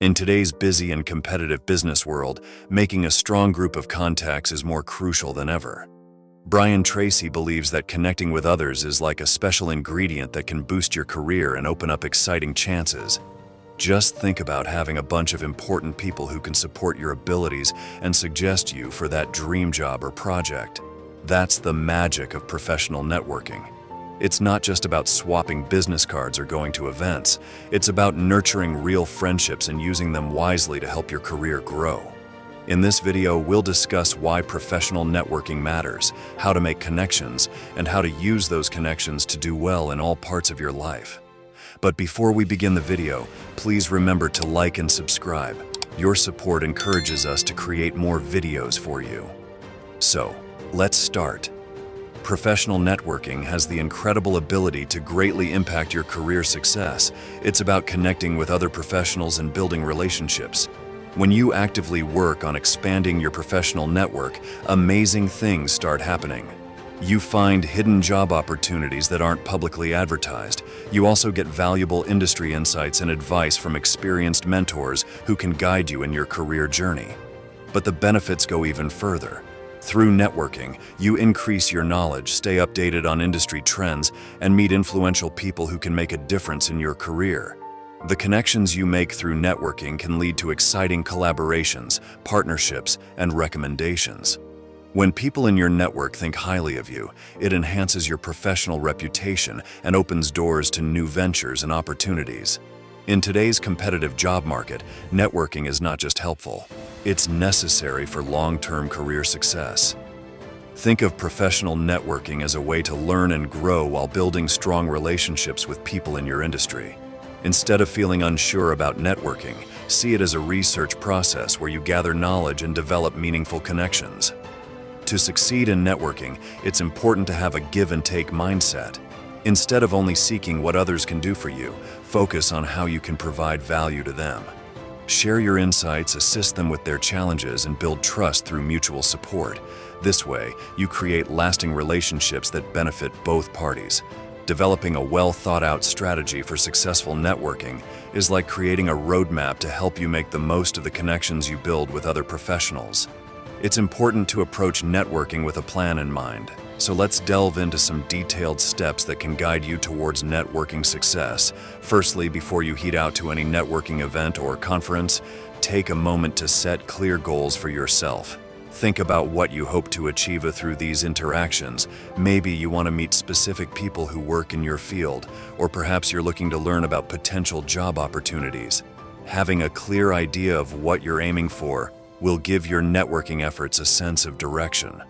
In today's busy and competitive business world, making a strong group of contacts is more crucial than ever. Brian Tracy believes that connecting with others is like a special ingredient that can boost your career and open up exciting chances. Just think about having a bunch of important people who can support your abilities and suggest you for that dream job or project. That's the magic of professional networking. It's not just about swapping business cards or going to events. It's about nurturing real friendships and using them wisely to help your career grow. In this video, we'll discuss why professional networking matters, how to make connections, and how to use those connections to do well in all parts of your life. But before we begin the video, please remember to like and subscribe. Your support encourages us to create more videos for you. So, let's start. Professional networking has the incredible ability to greatly impact your career success. It's about connecting with other professionals and building relationships. When you actively work on expanding your professional network, amazing things start happening. You find hidden job opportunities that aren't publicly advertised. You also get valuable industry insights and advice from experienced mentors who can guide you in your career journey. But the benefits go even further. Through networking, you increase your knowledge, stay updated on industry trends, and meet influential people who can make a difference in your career. The connections you make through networking can lead to exciting collaborations, partnerships, and recommendations. When people in your network think highly of you, it enhances your professional reputation and opens doors to new ventures and opportunities. In today's competitive job market, networking is not just helpful, it's necessary for long-term career success. Think of professional networking as a way to learn and grow while building strong relationships with people in your industry. Instead of feeling unsure about networking, see it as a research process where you gather knowledge and develop meaningful connections. To succeed in networking, it's important to have a give-and-take mindset. Instead of only seeking what others can do for you, focus on how you can provide value to them. Share your insights, assist them with their challenges, and build trust through mutual support. This way, you create lasting relationships that benefit both parties. Developing a well-thought-out strategy for successful networking is like creating a roadmap to help you make the most of the connections you build with other professionals. It's important to approach networking with a plan in mind. So let's delve into some detailed steps that can guide you towards networking success. Firstly, before you head out to any networking event or conference, take a moment to set clear goals for yourself. Think about what you hope to achieve through these interactions. Maybe you want to meet specific people who work in your field, or perhaps you're looking to learn about potential job opportunities. Having a clear idea of what you're aiming for will give your networking efforts a sense of direction.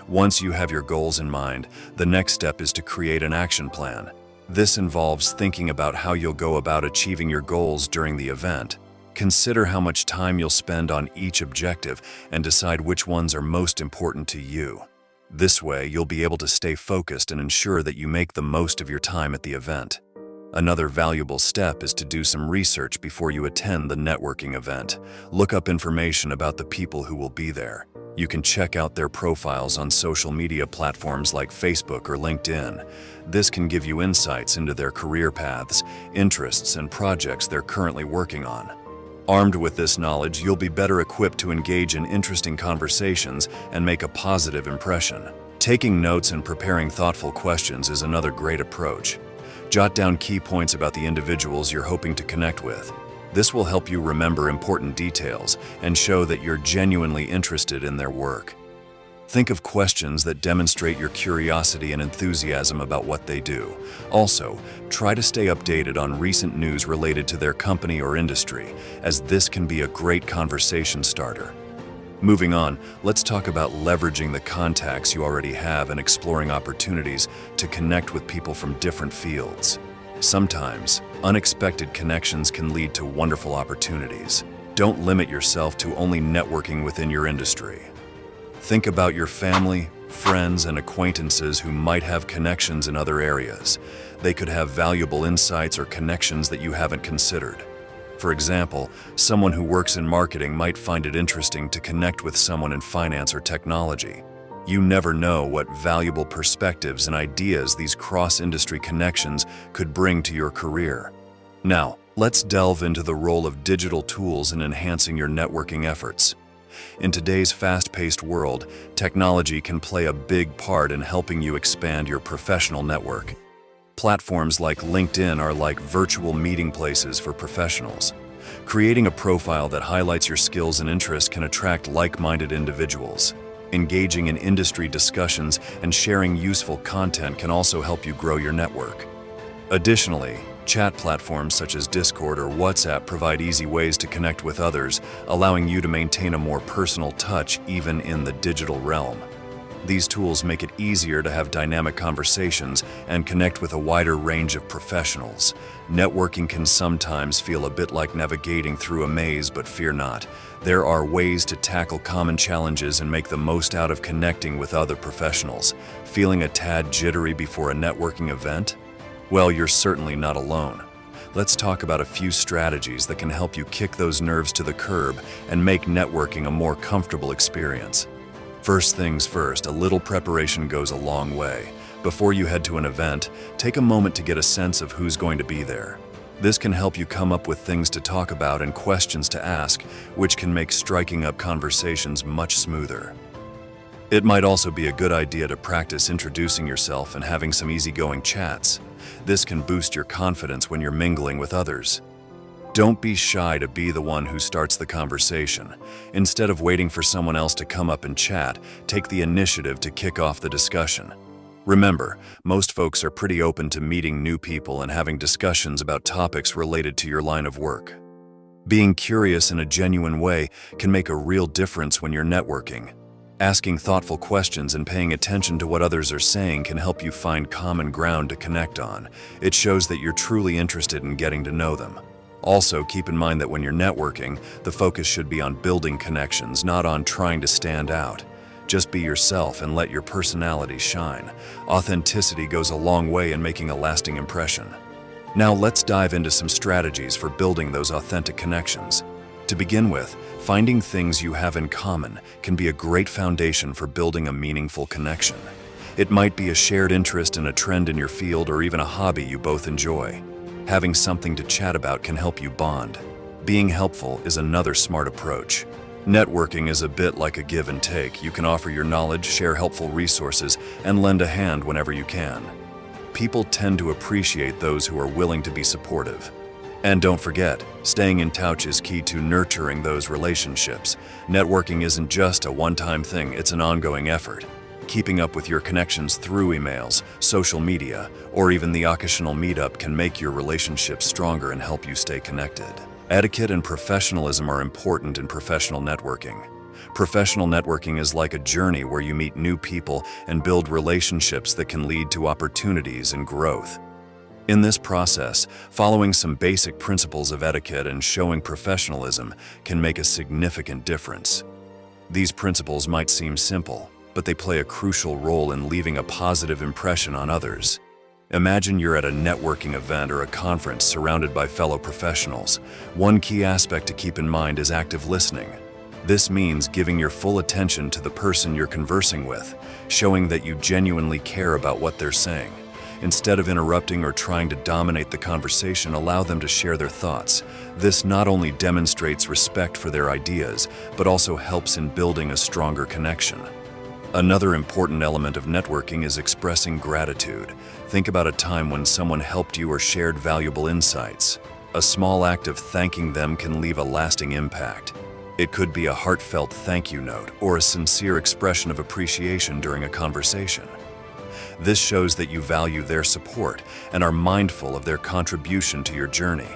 Once you have your goals in mind, the next step is to create an action plan. This involves thinking about how you'll go about achieving your goals during the event. Consider how much time you'll spend on each objective and decide which ones are most important to you. This way, you'll be able to stay focused and ensure that you make the most of your time at the event. Another valuable step is to do some research before you attend the networking event. Look up information about the people who will be there. You can check out their profiles on social media platforms like Facebook or LinkedIn. This can give you insights into their career paths, interests, and projects they're currently working on. Armed with this knowledge, you'll be better equipped to engage in interesting conversations and make a positive impression. Taking notes and preparing thoughtful questions is another great approach. Jot down key points about the individuals you're hoping to connect with. This will help you remember important details and show that you're genuinely interested in their work. Think of questions that demonstrate your curiosity and enthusiasm about what they do. Also, try to stay updated on recent news related to their company or industry, as this can be a great conversation starter. Moving on, let's talk about leveraging the contacts you already have and exploring opportunities to connect with people from different fields. Sometimes, unexpected connections can lead to wonderful opportunities. Don't limit yourself to only networking within your industry. Think about your family, friends, and acquaintances who might have connections in other areas. They could have valuable insights or connections that you haven't considered. For example, someone who works in marketing might find it interesting to connect with someone in finance or technology. You never know what valuable perspectives and ideas these cross-industry connections could bring to your career. Now, Let's delve into the role of digital tools in enhancing your networking efforts. In today's fast-paced world, technology can play a big part in helping you expand your professional network. Platforms like LinkedIn are like virtual meeting places for professionals. Creating a profile that highlights your skills and interests can attract like-minded individuals. Engaging in industry discussions and sharing useful content can also help you grow your network. Additionally, chat platforms such as Discord or WhatsApp provide easy ways to connect with others, allowing you to maintain a more personal touch even in the digital realm. These tools make it easier to have dynamic conversations and connect with a wider range of professionals. Networking can sometimes feel a bit like navigating through a maze, but fear not. There are ways to tackle common challenges and make the most out of connecting with other professionals. Feeling a tad jittery before a networking event? Well, you're certainly not alone. Let's talk about a few strategies that can help you kick those nerves to the curb and make networking a more comfortable experience. First things first, a little preparation goes a long way. Before you head to an event, take a moment to get a sense of who's going to be there. This can help you come up with things to talk about and questions to ask, which can make striking up conversations much smoother. It might also be a good idea to practice introducing yourself and having some easygoing chats. This can boost your confidence when you're mingling with others. Don't be shy to be the one who starts the conversation. Instead of waiting for someone else to come up and chat, take the initiative to kick off the discussion. Remember, most folks are pretty open to meeting new people and having discussions about topics related to your line of work. Being curious in a genuine way can make a real difference when you're networking. Asking thoughtful questions and paying attention to what others are saying can help you find common ground to connect on. It shows that you're truly interested in getting to know them. Also, keep in mind that when you're networking, the focus should be on building connections, not on trying to stand out. Just be yourself and let your personality shine. Authenticity goes a long way in making a lasting impression. Now let's dive into some strategies for building those authentic connections. To begin with, finding things you have in common can be a great foundation for building a meaningful connection. It might be a shared interest in a trend in your field or even a hobby you both enjoy. Having something to chat about can help you bond. Being helpful is another smart approach. Networking is a bit like a give and take. You can offer your knowledge, share helpful resources, and lend a hand whenever you can. People tend to appreciate those who are willing to be supportive. And don't forget, staying in touch is key to nurturing those relationships. Networking isn't just a one-time thing, it's an ongoing effort. Keeping up with your connections through emails, social media, or even the occasional meetup can make your relationships stronger and help you stay connected. Etiquette and professionalism are important in professional networking. Professional networking is like a journey where you meet new people and build relationships that can lead to opportunities and growth. In this process, following some basic principles of etiquette and showing professionalism can make a significant difference. These principles might seem simple, but they play a crucial role in leaving a positive impression on others. Imagine you're at a networking event or a conference surrounded by fellow professionals. One key aspect to keep in mind is active listening. This means giving your full attention to the person you're conversing with, showing that you genuinely care about what they're saying. Instead of interrupting or trying to dominate the conversation, allow them to share their thoughts. This not only demonstrates respect for their ideas, but also helps in building a stronger connection. Another important element of networking is expressing gratitude. Think about a time when someone helped you or shared valuable insights. A small act of thanking them can leave a lasting impact. It could be a heartfelt thank you note or a sincere expression of appreciation during a conversation. This shows that you value their support and are mindful of their contribution to your journey.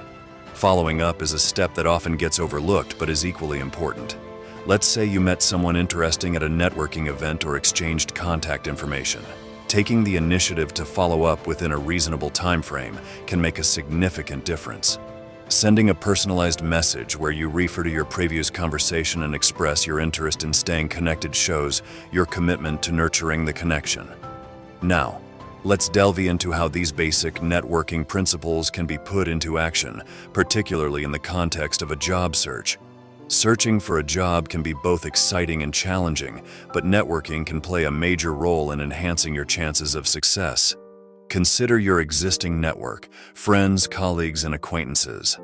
Following up is a step that often gets overlooked but is equally important. Let's say you met someone interesting at a networking event or exchanged contact information. Taking the initiative to follow up within a reasonable time frame can make a significant difference. Sending a personalized message where you refer to your previous conversation and express your interest in staying connected shows your commitment to nurturing the connection. Now, let's delve into how these basic networking principles can be put into action, particularly in the context of a job search. Searching for a job can be both exciting and challenging, but networking can play a major role in enhancing your chances of success. Consider your existing network, friends, colleagues, and acquaintances.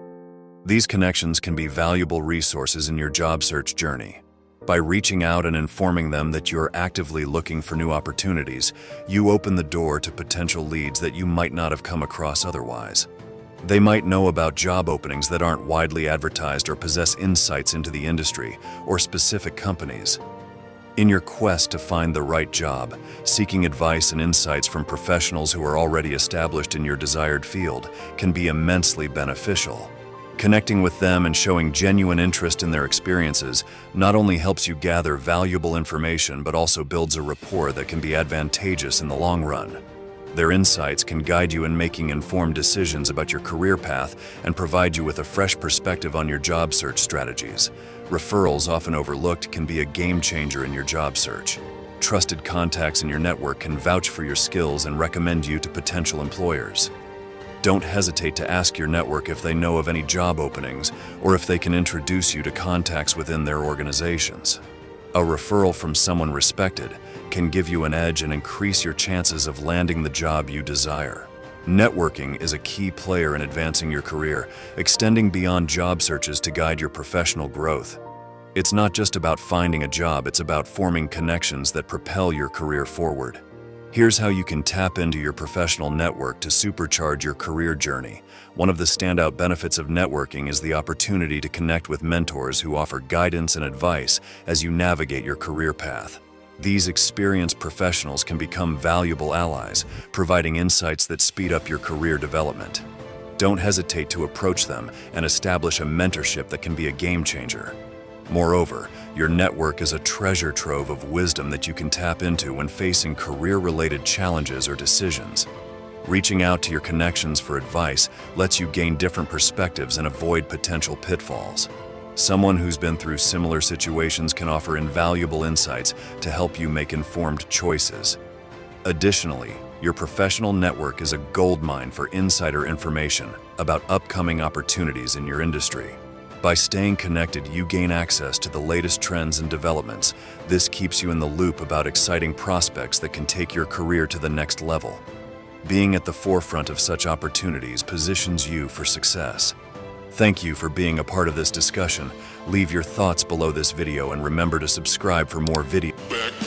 These connections can be valuable resources in your job search journey. By reaching out and informing them that you're actively looking for new opportunities, you open the door to potential leads that you might not have come across otherwise. They might know about job openings that aren't widely advertised or possess insights into the industry or specific companies. In your quest to find the right job, seeking advice and insights from professionals who are already established in your desired field can be immensely beneficial. Connecting with them and showing genuine interest in their experiences not only helps you gather valuable information but also builds a rapport that can be advantageous in the long run. Their insights can guide you in making informed decisions about your career path and provide you with a fresh perspective on your job search strategies. Referrals, often overlooked, can be a game changer in your job search. Trusted contacts in your network can vouch for your skills and recommend you to potential employers. Don't hesitate to ask your network if they know of any job openings or if they can introduce you to contacts within their organizations. A referral from someone respected can give you an edge and increase your chances of landing the job you desire. Networking is a key player in advancing your career, extending beyond job searches to guide your professional growth. It's not just about finding a job, it's about forming connections that propel your career forward. Here's how you can tap into your professional network to supercharge your career journey. One of the standout benefits of networking is the opportunity to connect with mentors who offer guidance and advice as you navigate your career path. These experienced professionals can become valuable allies, providing insights that speed up your career development. Don't hesitate to approach them and establish a mentorship that can be a game changer. Moreover, your network is a treasure trove of wisdom that you can tap into when facing career-related challenges or decisions. Reaching out to your connections for advice lets you gain different perspectives and avoid potential pitfalls. Someone who's been through similar situations can offer invaluable insights to help you make informed choices. Additionally, your professional network is a goldmine for insider information about upcoming opportunities in your industry. By staying connected, you gain access to the latest trends and developments. This keeps you in the loop about exciting prospects that can take your career to the next level. Being at the forefront of such opportunities positions you for success. Thank you for being a part of this discussion. Leave your thoughts below this video and remember to subscribe for more videos.